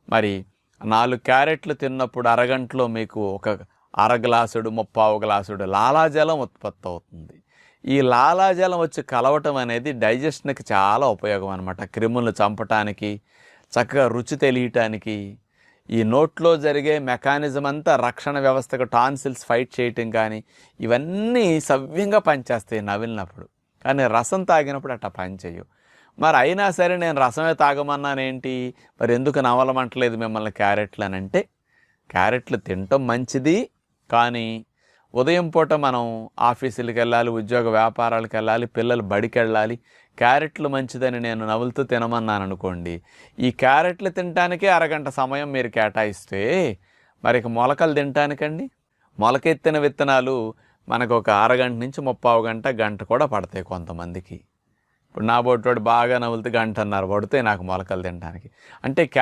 మరి 4 క్యారెట్లు తిన్నప్పుడు అరగంటలో మీకు ఒక అర గ్లాసుడు, ముప్పావు గ్లాసుడు లాలాజలం ఉత్పత్తి అవుతుంది. ఈ లాలాజలం వచ్చి కలవటం అనేది డైజెషన్కి చాలా ఉపయోగం అనమాట. క్రిములను చంపటానికి, చక్కగా రుచి తెలియటానికి, ఈ నోట్లో జరిగే మెకానిజం అంతా రక్షణ వ్యవస్థకు టాన్సిల్స్ ఫైట్ చేయటం కానీ ఇవన్నీ సవ్యంగా పనిచేస్తాయి నవిలినప్పుడు. కానీ రసం తాగినప్పుడు అట్లా పనిచేయవు. మరి అయినా సరే నేను రసమే తాగమన్నానేంటి, మరి ఎందుకు నవలమంటలేదు మిమ్మల్ని క్యారెట్లు అని అంటే, క్యారెట్లు తినటం మంచిది, కానీ ఉదయం పూట మనం ఆఫీసులకు వెళ్ళాలి, ఉద్యోగ వ్యాపారాలకు వెళ్ళాలి, పిల్లలు బడికి వెళ్ళాలి, క్యారెట్లు మంచిదని నేను నవ్వులుతూ తినమన్నాను అనుకోండి, ఈ క్యారెట్లు తినటానికే అరగంట సమయం మీరు కేటాయిస్తే మరి ఇక మొలకలు తినటానికండి? మొలకెత్తిన విత్తనాలు మనకు ఒక అరగంట నుంచి ముప్పావు గంట, గంట కూడా పడతాయి కొంతమందికి. ఇప్పుడు నా బొట్టోడు బాగా నవ్వులుతూ గంటన్నర పడితే నాకు మొలకలు తినడానికి. అంటే